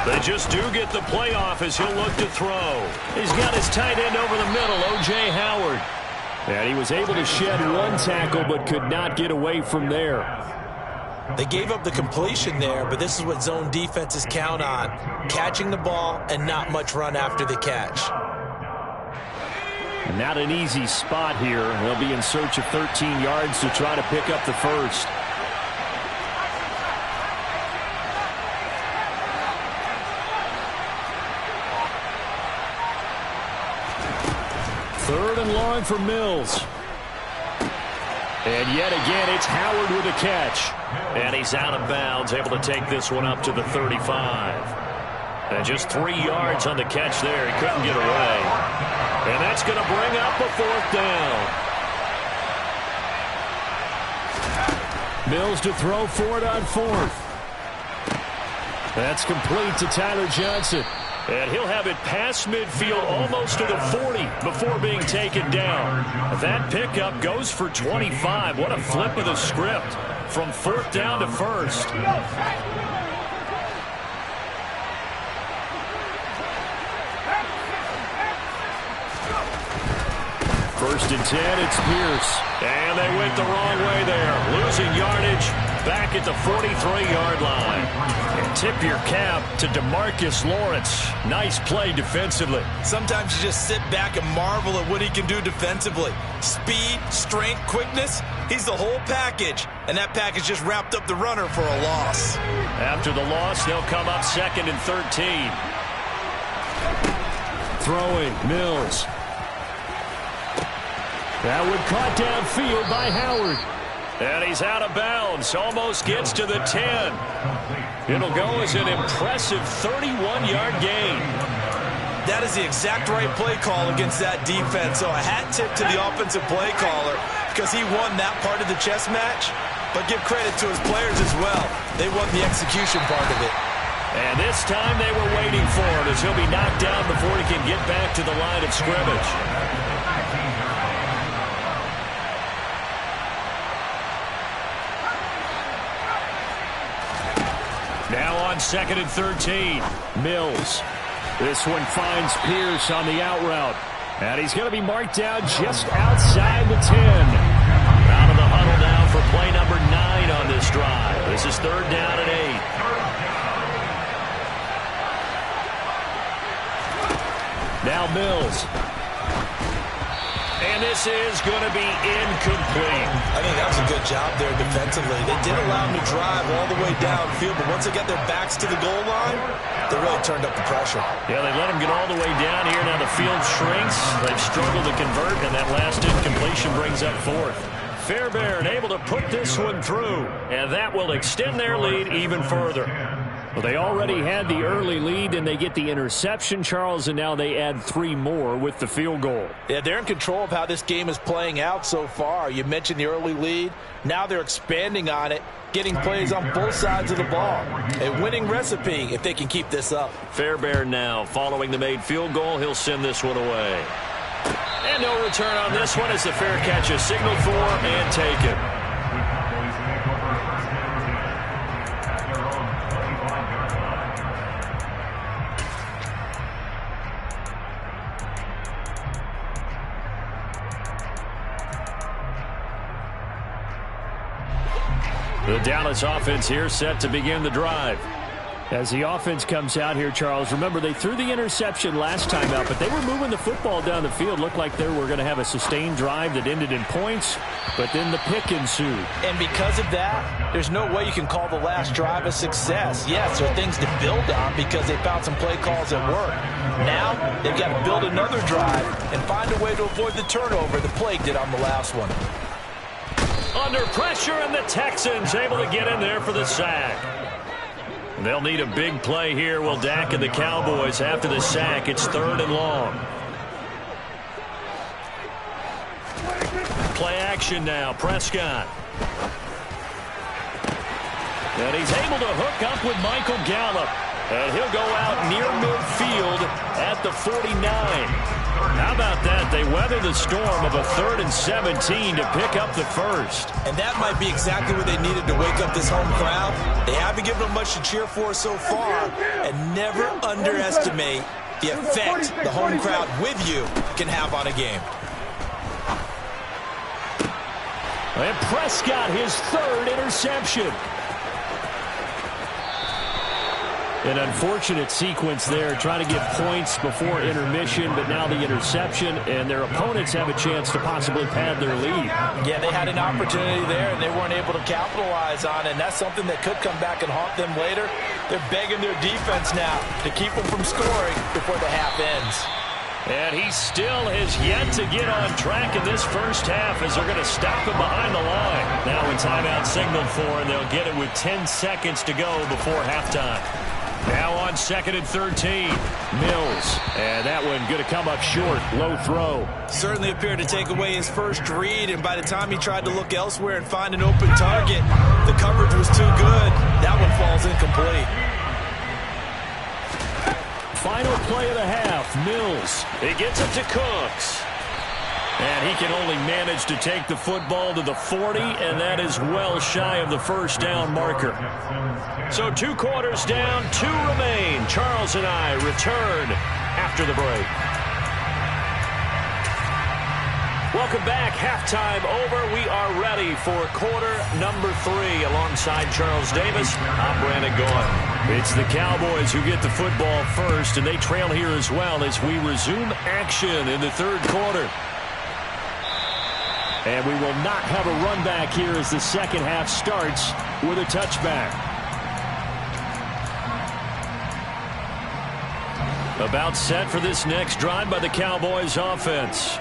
They just do get the playoff as he'll look to throw. He's got his tight end over the middle, O.J. Howard. And he was able to shed one tackle but could not get away from there. They gave up the completion there, but this is what zone defenses count on. Catching the ball and not much run after the catch. Not an easy spot here. They'll be in search of 13 yards to try to pick up the first. Third and long for Mills. And yet again, it's Howard with a catch. And he's out of bounds, able to take this one up to the 35. And just 3 yards on the catch there. He couldn't get away. And that's going to bring up a fourth down. Mills to throw for it on fourth. That's complete to Tyler Johnson. And he'll have it past midfield almost to the 40 before being taken down. That pickup goes for 25. What a flip of the script from fourth down to first. First and 10, it's Pierce. And they went the wrong way there. Losing yardage back at the 43-yard line. And tip your cap to DeMarcus Lawrence. Nice play defensively. Sometimes you just sit back and marvel at what he can do defensively. Speed, strength, quickness. He's the whole package. And that package just wrapped up the runner for a loss. After the loss, they'll come up 2nd and 13. Throwing, Mills. That one caught downfield by Howard. And he's out of bounds. Almost gets to the 10. It'll go as an impressive 31-yard gain. That is the exact right play call against that defense. So a hat tip to the offensive play caller because he won that part of the chess match. But give credit to his players as well. They won the execution part of it. And this time they were waiting for it as he'll be knocked down before he can get back to the line of scrimmage. Now on 2nd and 13, Mills. This one finds Pierce on the out route. And he's going to be marked down just outside the 10. Out of the huddle now for play number 9 on this drive. This is 3rd down and 8. Now Mills. And this is going to be incomplete. I think that was a good job there defensively. They did allow him to drive all the way downfield, but once they got their backs to the goal line, they really turned up the pressure. Yeah, they let him get all the way down here. Now the field shrinks. They've struggled to convert, and that last incompletion brings up 4th. Fairbairn able to put this one through, and that will extend their lead even further. Well, they already had the early lead, and they get the interception, Charles, and now they add 3 more with the field goal. Yeah, they're in control of how this game is playing out so far. You mentioned the early lead. Now they're expanding on it, getting plays on both sides of the ball. A winning recipe if they can keep this up. Fairbairn now following the made field goal. He'll send this one away. And no return on this one as the fair catch is signaled for and taken. The Dallas offense here set to begin the drive. As the offense comes out here, Charles, remember they threw the interception last time out, but they were moving the football down the field. Looked like they were going to have a sustained drive that ended in points, but then the pick ensued. And because of that, there's no way you can call the last drive a success. Yes, there are things to build on because they found some play calls that work. Now, they've got to build another drive and find a way to avoid the turnover that plagued it on the last one. Under pressure, and the Texans able to get in there for the sack. They'll need a big play here, will Dak and the Cowboys after the sack. It's 3rd and long. Play action now, Prescott. And he's able to hook up with Michael Gallup. And he'll go out near midfield at the 49. How about that? They weather the storm of a 3rd and 17 to pick up the first. And that might be exactly what they needed to wake up this home crowd. They haven't given them much to cheer for so far, and never underestimate the effect the home crowd with you can have on a game. And Prescott, his 3rd interception. An unfortunate sequence there, trying to get points before intermission, but now the interception, and their opponents have a chance to possibly pad their lead. Yeah, they had an opportunity there, and they weren't able to capitalize on it, and that's something that could come back and haunt them later. They're begging their defense now to keep them from scoring before the half ends. And he still has yet to get on track in this first half as they're going to stop him behind the line. Now when timeout signaled for, and they'll get it with 10 seconds to go before halftime. Now on 2nd and 13, Mills. And that one going to come up short, low throw. Certainly appeared to take away his first read, and by the time he tried to look elsewhere and find an open target, the coverage was too good. That one falls incomplete. Final play of the half, Mills. He gets it to Cooks. And he can only manage to take the football to the 40, and that is well shy of the first down marker. So 2 quarters down, 2 remain. Charles and I return after the break. Welcome back. Halftime over. We are ready for quarter number 3. Alongside Charles Davis, I'm Brandon Gaudin. It's the Cowboys who get the football first, and they trail here as well as we resume action in the 3rd quarter. And we will not have a run back here as the second half starts with a touchback. About set for this next drive by the Cowboys offense.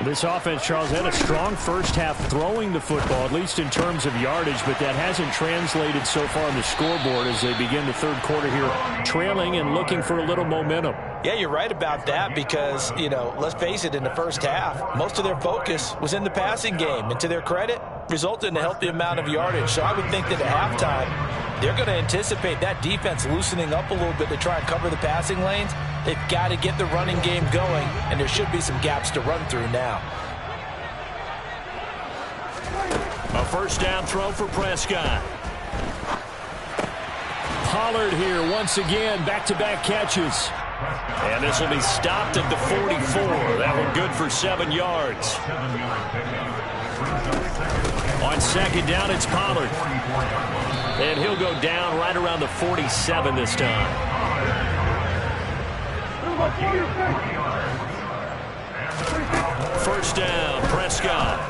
This offense, Charles, had a strong first half throwing the football, at least in terms of yardage, but that hasn't translated so far on the scoreboard as they begin the 3rd quarter here, trailing and looking for a little momentum. Yeah, you're right about that because, let's face it, in the first half, most of their focus was in the passing game. And to their credit, resulted in a healthy amount of yardage. So I would think that at halftime, they're going to anticipate that defense loosening up a little bit to try and cover the passing lanes. They've got to get the running game going, and there should be some gaps to run through now. A first down throw for Prescott. Pollard here once again, back-to-back catches. And this will be stopped at the 44. That one good for 7 yards. On 2nd down, it's Pollard. And he'll go down right around the 47 this time. First down, Prescott.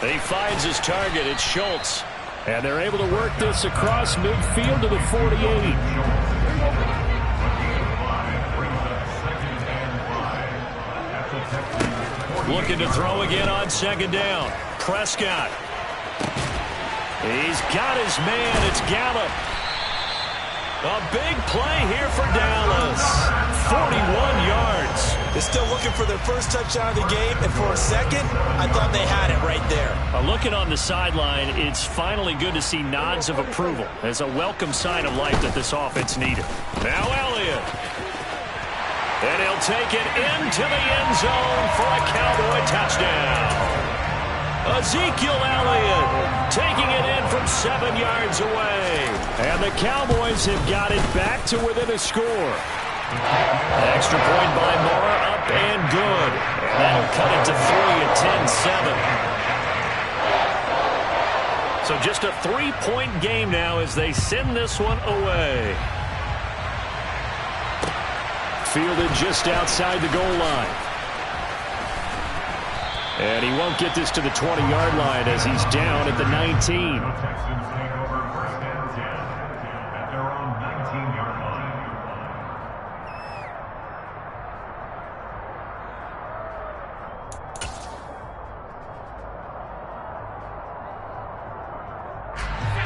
He finds his target. It's Schultz. And they're able to work this across midfield to the 48. Looking to throw again on 2nd down. Prescott. He's got his man. It's Gallup. A big play here for Dallas. 41 yards. They're still looking for their first touchdown of the game, and for a second, I thought they had it right there. Looking on the sideline, it's finally good to see nods of approval as a welcome sign of life that this offense needed. Now Elliott. And he'll take it into the end zone for a Cowboy touchdown. Ezekiel Elliott taking it in from 7 yards away. And the Cowboys have got it back to within a score. Extra point by Moore, up and good. And that'll cut it to 3 at 10-7. So just a 3-point game now as they send this one away. Fielded just outside the goal line. And he won't get this to the 20-yard line as he's down at the 19.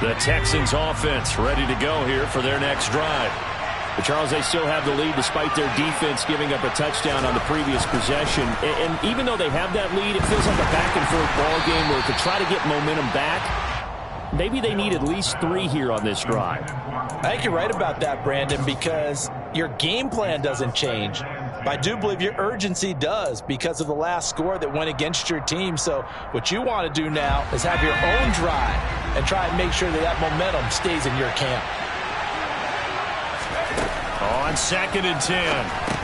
The Texans offense ready to go here for their next drive. But Charles, they still have the lead despite their defense giving up a touchdown on the previous possession. And even though they have that lead, it feels like a back-and-forth ball game where to try to get momentum back, maybe they need at least 3 here on this drive. I think you're right about that, Brandon, because your game plan doesn't change. But I do believe your urgency does because of the last score that went against your team. So what you want to do now is have your own drive and try and make sure that that momentum stays in your camp. On 2nd and 10,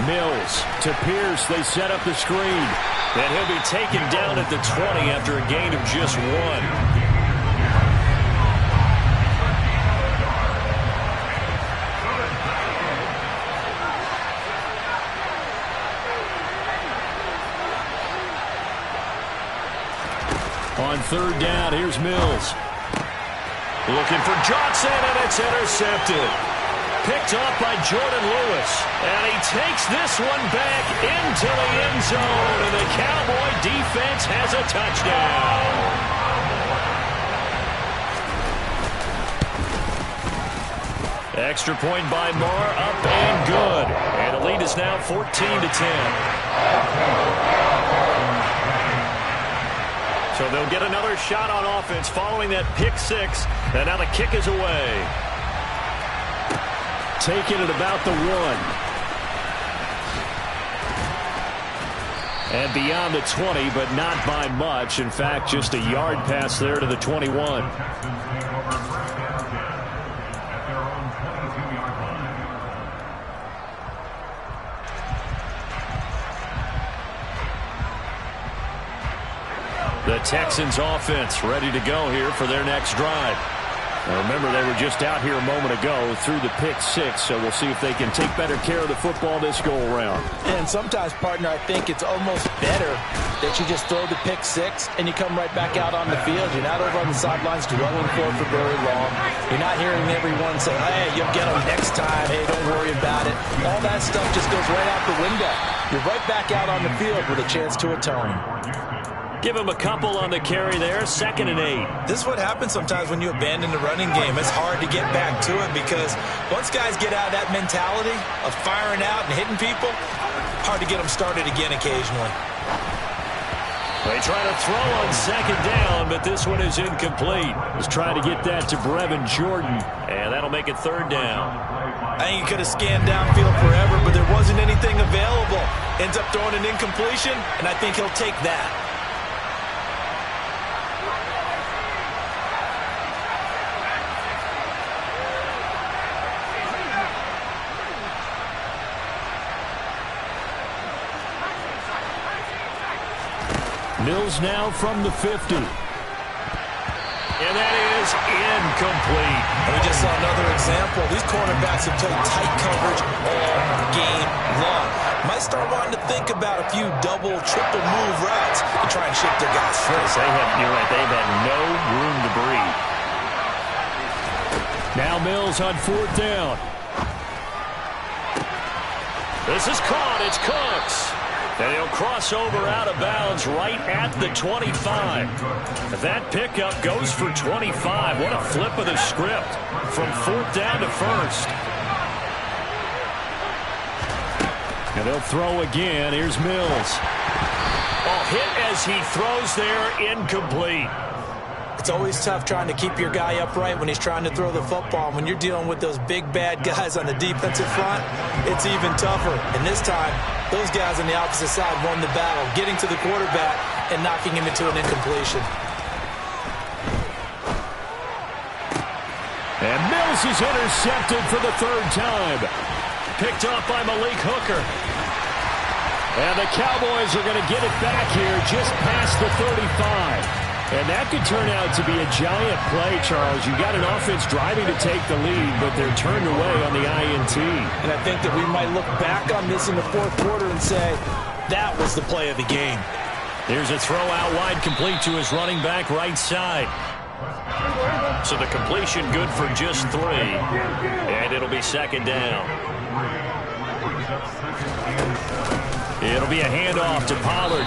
Mills to Pierce. They set up the screen. And he'll be taken down at the 20 after a gain of just 1. On 3rd down, here's Mills. Looking for Johnson, and it's intercepted. Picked off by Jordan Lewis. And he takes this one back into the end zone. And the Cowboy defense has a touchdown. Extra point by Moore, up and good. And the lead is now 14-10. So they'll get another shot on offense following that pick 6. And now the kick is away. Taken at about the 1. And beyond the 20, but not by much. In fact, just a yard pass there to the 21. The Texans offense ready to go here for their next drive. Now remember, they were just out here a moment ago through the pick 6, so we'll see if they can take better care of the football this go-around. And sometimes, partner, I think it's almost better that you just throw the pick 6 and you come right back out on the field. You're not over on the sidelines dwelling for very long. You're not hearing everyone say, hey, you'll get them next time. Hey, don't worry about it. All that stuff just goes right out the window. You're right back out on the field with a chance to atone. Give him a couple on the carry there. 2nd and 8. This is what happens sometimes when you abandon the running game. It's hard to get back to it because once guys get out of that mentality of firing out and hitting people, hard to get them started again occasionally. They try to throw on 2nd down, but this one is incomplete. He's trying to get that to Brevin Jordan, and that'll make it 3rd down. I think he could have scanned downfield forever, but there wasn't anything available. Ends up throwing an incompletion, and I think he'll take that. Mills now from the 50. And that is incomplete. And we just saw another example. These cornerbacks have played tight coverage all game long. Might start wanting to think about a few double, triple move routes to try and shake their guys free. You're right, they've had no room to breathe. Now Mills on 4th down. This is caught. It's Cooks. And he'll cross over out of bounds right at the 25. That pickup goes for 25. What a flip of the script from 4th down to 1st. And they'll throw again. Here's Mills. Hit as he throws there, incomplete. It's always tough trying to keep your guy upright when he's trying to throw the football. When you're dealing with those big, bad guys on the defensive front, it's even tougher. And this time, those guys on the opposite side won the battle, getting to the quarterback and knocking him into an incompletion. And Mills is intercepted for the 3rd time. Picked off by Malik Hooker. And the Cowboys are going to get it back here just past the 35. And that could turn out to be a giant play, Charles. You got an offense driving to take the lead, but they're turned away on the INT. And I think that we might look back on this in the 4th quarter and say, that was the play of the game. There's a throw out wide, complete to his running back right side. So the completion good for just 3. And it'll be 2nd down. It'll be a handoff to Pollard.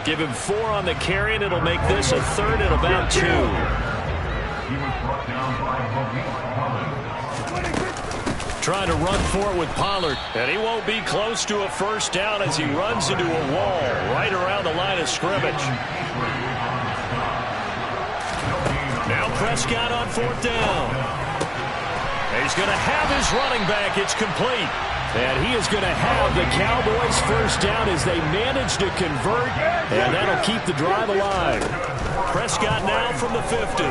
Give him 4 on the carry, and it'll make this a 3rd and about 2. Trying to run for it with Pollard, and he won't be close to a 1st down as he runs into a wall right around the line of scrimmage. Now Prescott on 4th down. He's going to have his running back. It's complete. And he is going to have the Cowboys first down as they manage to convert, and that'll keep the drive alive. Prescott now from the 50.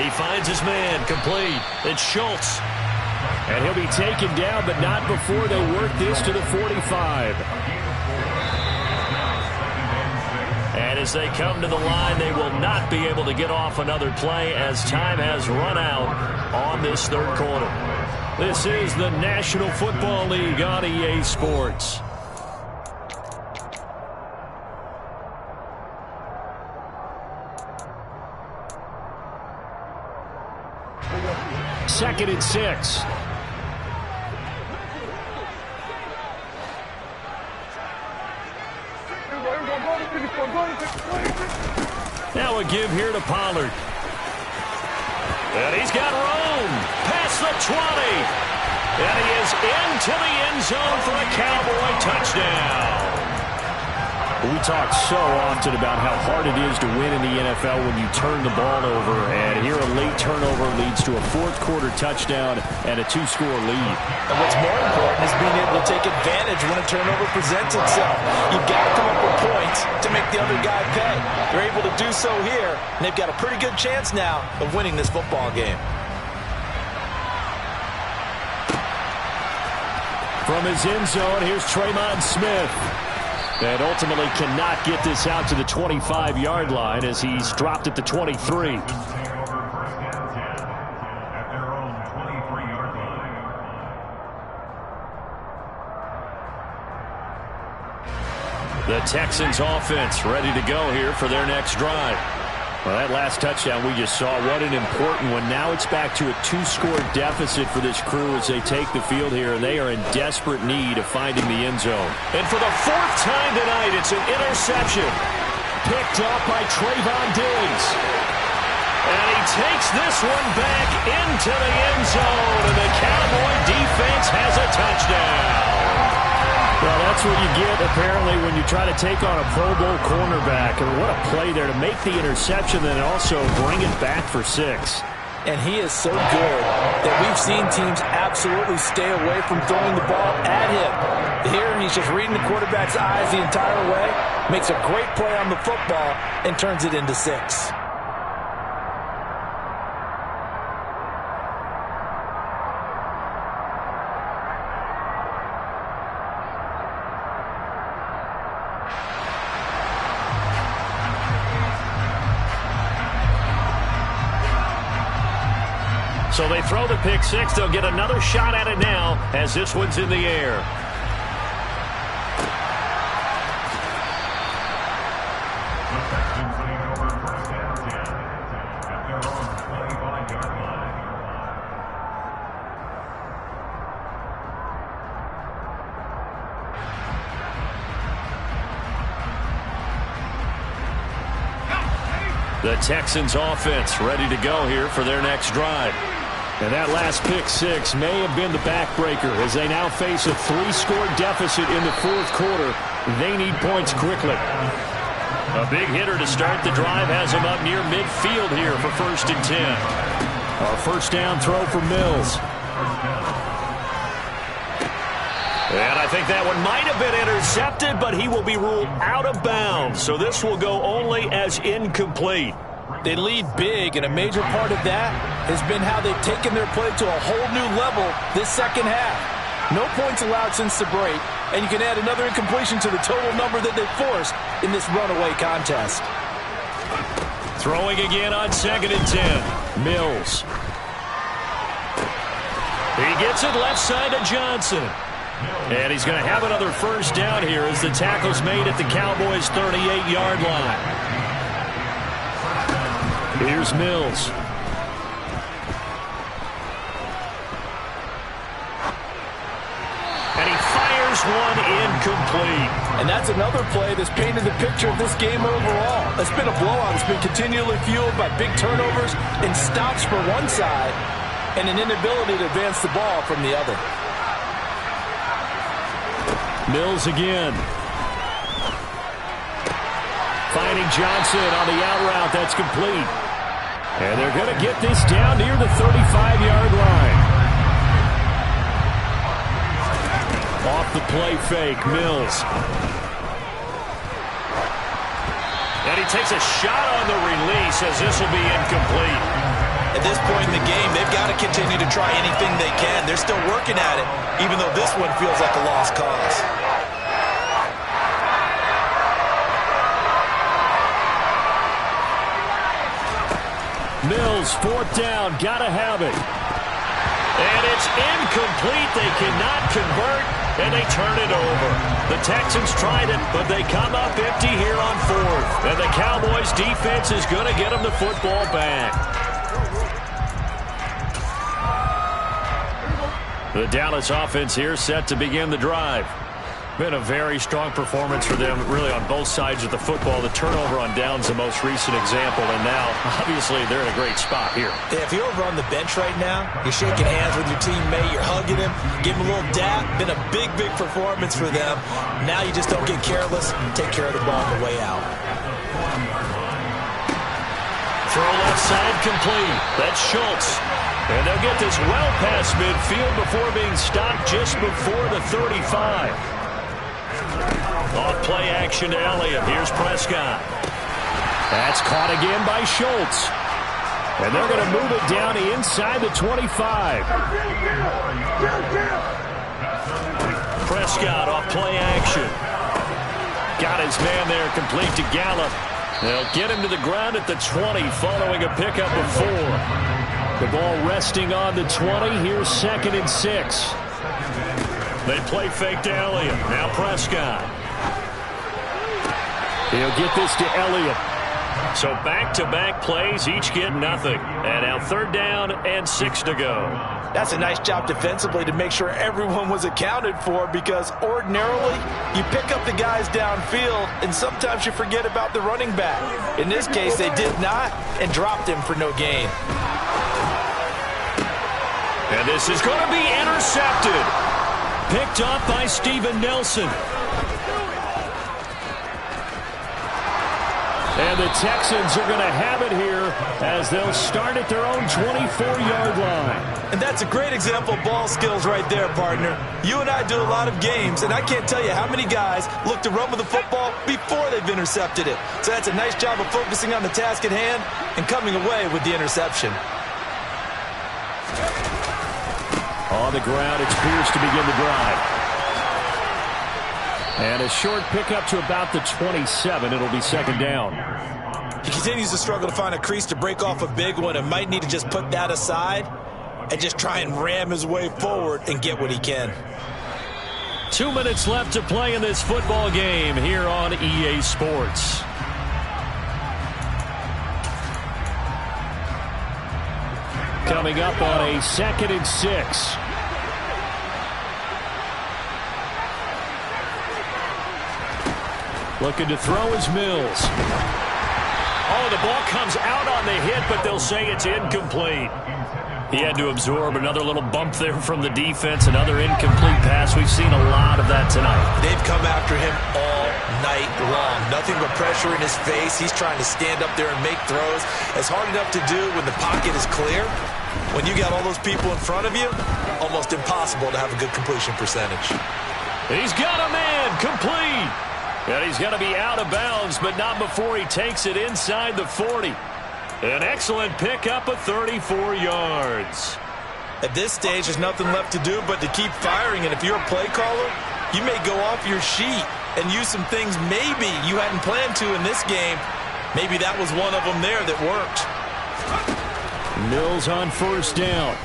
He finds his man, complete. It's Schultz. And he'll be taken down, but not before they work this to the 45. And as they come to the line, they will not be able to get off another play as time has run out on this third quarter. This is the National Football League on EA Sports. Second and 6. Now a give here to Pollard. And he's got room. Past the 20. And he is into the end zone for a Cowboy touchdown. We talk so often about how hard it is to win in the NFL when you turn the ball over. And here a late turnover leads to a fourth quarter touchdown and a 2-score lead. And what's more important is being able to take advantage when a turnover presents itself. You've got to come up with points to make the other guy pay. They're able to do so here, and they've got a pretty good chance now of winning this football game. From his end zone, here's Tremont Smith. And ultimately cannot get this out to the 25-yard line as he's dropped at the 23. The Texans offense ready to go here for their next drive. Well, that last touchdown we just saw, what an important one. Now it's back to a 2-score deficit for this crew as they take the field here, and they are in desperate need of finding the end zone. And for the 4th time tonight, it's an interception. Picked up by Trayvon Diggs. And he takes this one back into the end zone, and the Cowboy defense has a touchdown. Well, that's what you get, apparently, when you try to take on a Pro Bowl cornerback. And what a play there to make the interception and also bring it back for 6. And he is so good that we've seen teams absolutely stay away from throwing the ball at him. Here, he's just reading the quarterback's eyes the entire way, makes a great play on the football, and turns it into 6. So they throw the pick 6. They'll get another shot at it now as this one's in the air. The Texans offense ready to go here for their next drive. And that last pick 6 may have been the backbreaker as they now face a 3-score deficit in the 4th quarter. They need points quickly. A big hitter to start the drive has them up near midfield here for 1st and 10. A first down throw for Mills. And I think that one might have been intercepted, but he will be ruled out of bounds. So this will go only as incomplete. They lead big, and a major part of that has been how they've taken their play to a whole new level this second half. No points allowed since the break, and you can add another incompletion to the total number that they've forced in this runaway contest. Throwing again on 2nd and 10. Mills. He gets it left side to Johnson. And he's going to have another first down here as the tackle's made at the Cowboys' 38-yard line. Here's Mills. And he fires one incomplete. And that's another play that's painted the picture of this game overall. It's been a blowout. It's been continually fueled by big turnovers and stops for one side and an inability to advance the ball from the other. Mills again. Finding Johnson on the out route. That's complete. And they're going to get this down near the 35-yard line. Off the play fake, Mills. And he takes a shot on the release as this will be incomplete. At this point in the game, they've got to continue to try anything they can. They're still working at it, even though this one feels like a lost cause. Mills, 4th down, gotta have it. And it's incomplete. They cannot convert, and they turn it over. The Texans tried it, but they come up empty here on 4th. And the Cowboys' defense is going to get them the football back. The Dallas offense here set to begin the drive. Been a very strong performance for them, really, on both sides of the football. The turnover on downs the most recent example, and now, obviously, they're in a great spot here. Yeah, if you're over on the bench right now, you're shaking hands with your teammate, you're hugging him, give him a little dap. Been a big, big performance for them. Now you just don't get careless. Take care of the ball on the way out. Throw left side complete. That's Schultz. And they'll get this well past midfield before being stopped just before the 35. Off play action to Elliott. Here's Prescott. That's caught again by Schultz. And they're going to move it down inside the 25. Prescott off play action. Got his man there complete to Gallup. They'll get him to the ground at the 20 following a pickup of 4. The ball resting on the 20. Here's 2nd and 6. They play fake to Elliott. Now Prescott. He'll get this to Elliott. So back-to-back plays, each get nothing. And now 3rd down and 6 to go. That's a nice job defensively to make sure everyone was accounted for, because ordinarily you pick up the guys downfield and sometimes you forget about the running back. In this case, they did not and dropped him for no gain. And this is going to be intercepted. Picked up by Steven Nelson. And the Texans are going to have it here as they'll start at their own 24-yard line. And that's a great example of ball skills right there, partner. You and I do a lot of games, and I can't tell you how many guys look to run with the football before they've intercepted it. So that's a nice job of focusing on the task at hand and coming away with the interception. On the ground, it's Pierce to begin the drive. And a short pickup to about the 27. It'll be 2nd down. He continues to struggle to find a crease to break off a big one and might need to just put that aside and just try and ram his way forward and get what he can. 2 minutes left to play in this football game here on EA Sports. Coming up on a 2nd and 6. Looking to throw is Mills. Oh, the ball comes out on the hit, but they'll say it's incomplete. He had to absorb another little bump there from the defense, another incomplete pass. We've seen a lot of that tonight. They've come after him all night long. Nothing but pressure in his face. He's trying to stand up there and make throws. It's hard enough to do when the pocket is clear. When you got all those people in front of you, almost impossible to have a good completion percentage. He's got a man complete. And he's going to be out of bounds, but not before he takes it inside the 40. An excellent pickup of 34 yards. At this stage, there's nothing left to do but to keep firing. And if you're a play caller, you may go off your sheet and use some things maybe you hadn't planned to in this game. Maybe that was one of them there that worked. Mills on 1st down.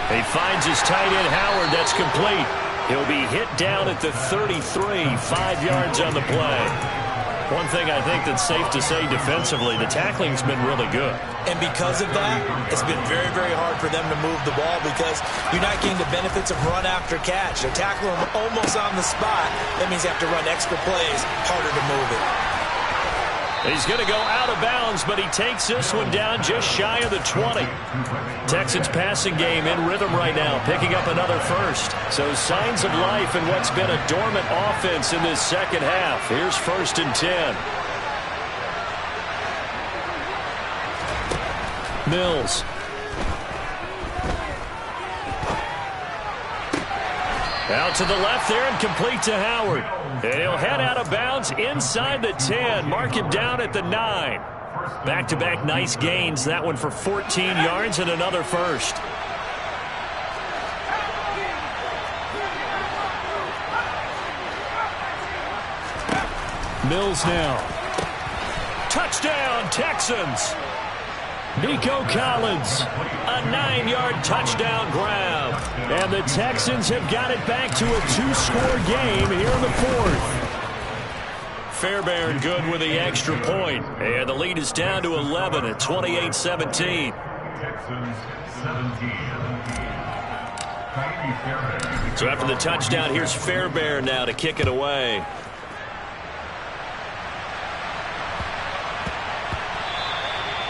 He finds his tight end Howard. That's complete. He'll be hit down at the 33, 5 yards on the play. One thing I think that's safe to say defensively, the tackling's been really good. And because of that, it's been very, very hard for them to move the ball because you're not getting the benefits of run after catch. They're tackling them almost on the spot. That means you have to run extra plays, harder to move it. He's going to go out of bounds, but he takes this one down just shy of the 20. Texans passing game in rhythm right now, picking up another first. So signs of life in what's been a dormant offense in this second half. Here's 1st and 10. Mills. Out to the left there and complete to Howard. And he'll head out of bounds inside the 10. Mark him down at the 9. Back-to-back nice gains. That one for 14 yards and another first. Mills now. Touchdown, Texans. Nico Collins, a 9-yard touchdown grab. And the Texans have got it back to a 2-score game here in the 4th. Fairbairn good with the extra point. And the lead is down to 11 at 28-17. So after the touchdown, here's Fairbairn now to kick it away.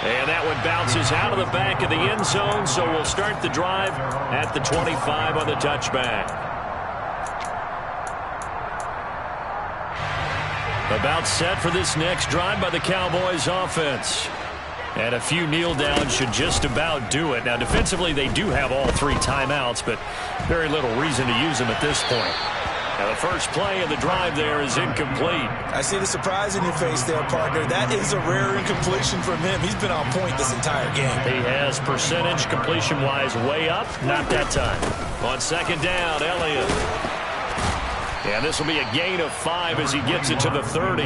And that one bounces out of the back of the end zone, so we'll start the drive at the 25 on the touchback. About set for this next drive by the Cowboys offense. And a few kneel downs should just about do it. Now, defensively, they do have all 3 timeouts, but very little reason to use them at this point. Now, the first play of the drive there is incomplete. I see the surprise in your face there, partner. That is a rare incompletion from him. He's been on point this entire game. He has percentage completion-wise way up. Not that time. On second down, Elliott. And this will be a gain of 5 as he gets it to the 30.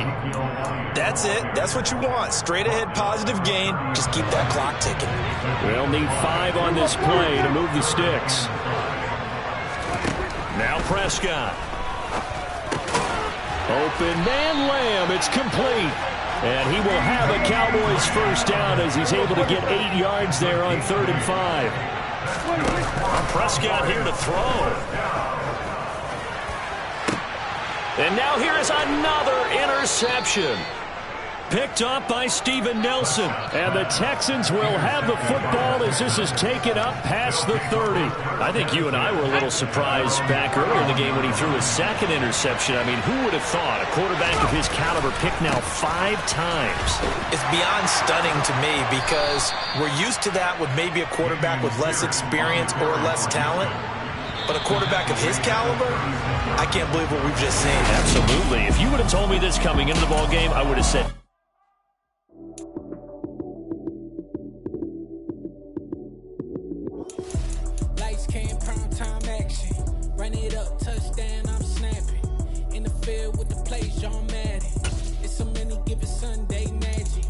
That's it. That's what you want. Straight ahead positive gain. Just keep that clock ticking. We'll need 5 on this play to move the sticks. Now Prescott. Open man Lamb. It's complete. And he will have a Cowboys first down as he's able to get 8 yards there on 3rd and 5. Prescott here to throw. And now here is another interception. Picked up by Steven Nelson. And the Texans will have the football as this is taken up past the 30. I think you and I were a little surprised back earlier in the game when he threw his second interception. I mean, who would have thought a quarterback of his caliber picked now 5 times? It's beyond stunning to me because we're used to that with maybe a quarterback with less experience or less talent. But a quarterback of his caliber, I can't believe what we've just seen. Absolutely. If you would have told me this coming into the ballgame, I would have said... Lights came, prime time action. Run it up, touchdown, I'm snapping. In the field with the plays, John Madden. It's so many given Sunday magic.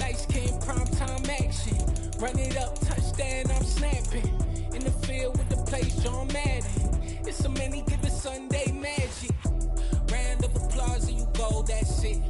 Lights came, prime time action. Run it up, touchdown, I'm snapping. In the field with the plays, John Madden. It's so many given Sunday magic. Round of applause and you go, that's it.